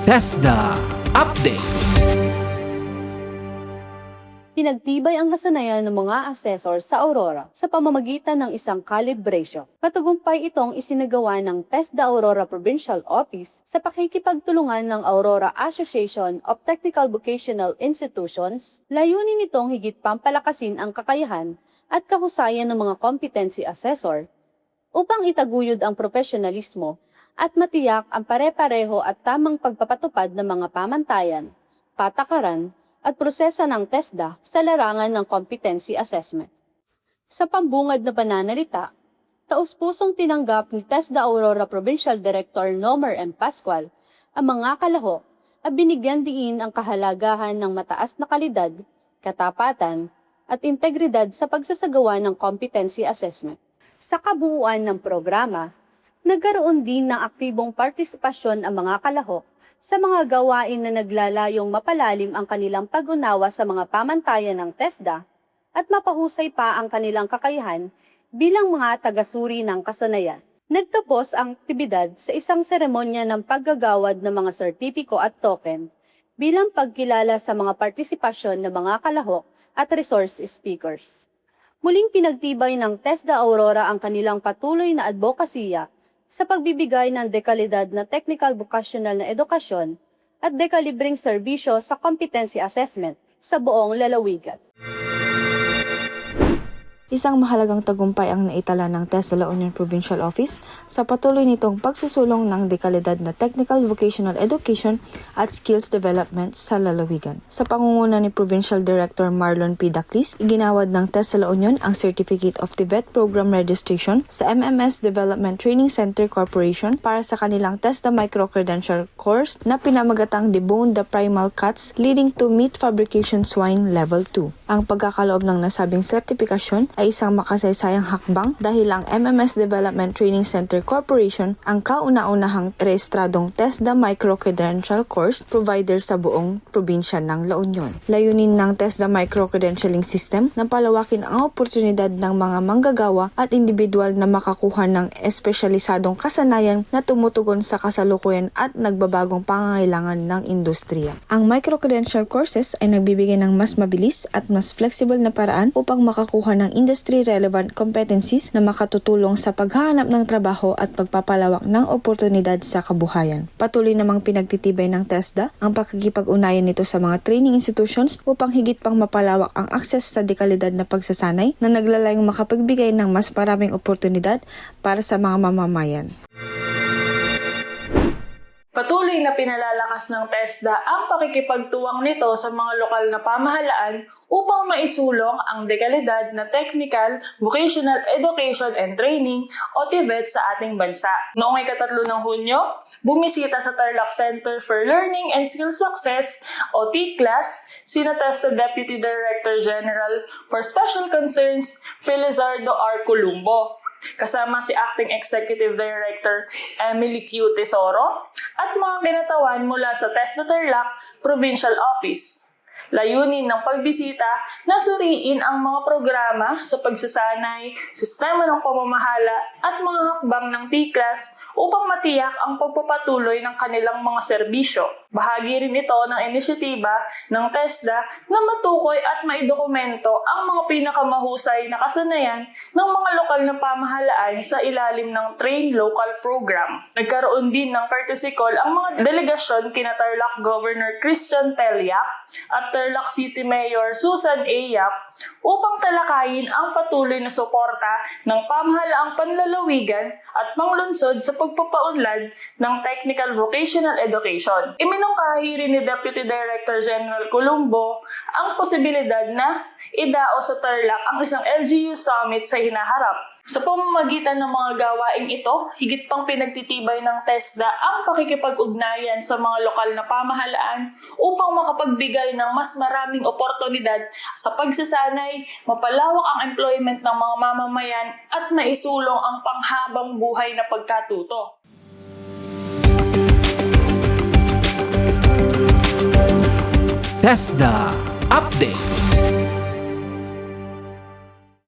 TESDA Updates. Pinagtibay ang kasanayan ng mga assessor sa Aurora sa pamamagitan ng isang calibration. Matagumpay itong isinagawa ng TESDA Aurora Provincial Office sa pakikipagtulungan ng Aurora Association of Technical Vocational Institutions. Layunin nitong higit pang palakasin ang kakayahan at kahusayan ng mga competency assessor upang itaguyod ang profesionalismo at matiyak ang pare-pareho at tamang pagpapatupad ng mga pamantayan, patakaran, at prosesa ng TESDA sa larangan ng competency assessment. Sa pambungad na pananalita, taus-pusong tinanggap ni TESDA Aurora Provincial Director Nomer M. Pascual ang mga kalahok at binigyan diin ang kahalagahan ng mataas na kalidad, katapatan, at integridad sa pagsasagawa ng competency assessment. Sa kabuuan ng programa, nagkaroon din ng aktibong partisipasyon ang mga kalahok sa mga gawain na naglalayong mapalalim ang kanilang pag-unawa sa mga pamantayan ng TESDA at mapahusay pa ang kanilang kakayahan bilang mga tagasuri ng kasanayan. Nagtapos ang aktibidad sa isang seremonya ng paggagawad ng mga sertipiko at token bilang pagkilala sa mga partisipasyon ng mga kalahok at resource speakers. Muling pinagtibay ng TESDA Aurora ang kanilang patuloy na advokasya sa pagbibigay ng dekalidad na technical vocational na edukasyon at dekalibreng serbisyo sa competency assessment sa buong lalawigan. Isang mahalagang tagumpay ang naitala ng TESDA La Union Provincial Office sa patuloy nitong pagsusulong ng dekalidad na technical vocational education at skills development sa lalawigan. Sa pangunguna ni Provincial Director Marlon P. Daclis, iginawad ng TESDA La Union ang Certificate of TVET Program Registration sa MMS Development Training Center Corporation para sa kanilang TESDA Micro-Credential Course na pinamagatang Debone the Primal Cuts Leading to Meat Fabrication Swine Level 2. Ang pagkakaloob ng nasabing sertifikasyon ay isang makasaysayang hakbang dahil ang MMS Development Training Center Corporation ang kauna-unahang rehistradong TESDA Micro-Credential Course provider sa buong probinsya ng La Union. Layunin ng TESDA Micro-Credentialing System na palawakin ang oportunidad ng mga manggagawa at individual na makakuha ng espesyalisadong kasanayan na tumutugon sa kasalukuyan at nagbabagong pangangailangan ng industriya. Ang micro-credential courses ay nagbibigay ng mas mabilis at mas flexible na paraan upang makakuha ng industry-relevant competencies na makatutulong sa paghahanap ng trabaho at pagpapalawak ng oportunidad sa kabuhayan. Patuloy namang pinagtitibay ng TESDA ang pakikipag-ugnayan nito sa mga training institutions upang higit pang mapalawak ang akses sa dekalidad na pagsasanay na naglalayong makapagbigay ng mas maraming oportunidad para sa mga mamamayan. Patuloy na pinalalakas ng TESDA ang pakikipagtuwang nito sa mga lokal na pamahalaan upang maisulong ang dekalidad na Technical, Vocational Education and Training o TVET sa ating bansa. Noong ika-3 ng Hunyo, bumisita sa Tarlac Center for Learning and Skill Success o TCLAS sina TESDA Deputy Director General for Special Concerns Felizardo R. Columbo, kasama si Acting Executive Director Emily Q. Tesoro at mga kinatawan mula sa TESDA Tarlac Provincial Office. Layunin ng pagbisita na suriin ang mga programa sa pagsasanay, sistema ng pamamahala at mga hakbang ng TCLAS upang matiyak ang pagpapatuloy ng kanilang mga serbisyo. Bahagi rin ito ng inisyatiba ng TESDA na matukoy at maidokumento ang mga pinakamahusay na kasanayan ng mga lokal na pamahalaan sa ilalim ng Train Local Program. Nagkaroon din ng courtesy call ang mga delegasyon kina Tarlac Governor Christian Peliac at Tarlac City Mayor Susan A. Yap upang talakayin ang patuloy na suporta ng pamahalaang panlalawigan at panglungsod sa pagpapaunlad ng technical vocational education. Iminungkahi rin ni Deputy Director General Columbo ang posibilidad na idao sa Tarlac ang isang LGU Summit sa hinaharap. Sa pamamagitan ng mga gawaing ito, higit pang pinagtitibay ng TESDA ang pakikipag-ugnayan sa mga lokal na pamahalaan upang makapagbigay ng mas maraming oportunidad sa pagsasanay, mapalawak ang employment ng mga mamamayan at maisulong ang panghabang buhay na pagkatuto. TESDA Updates.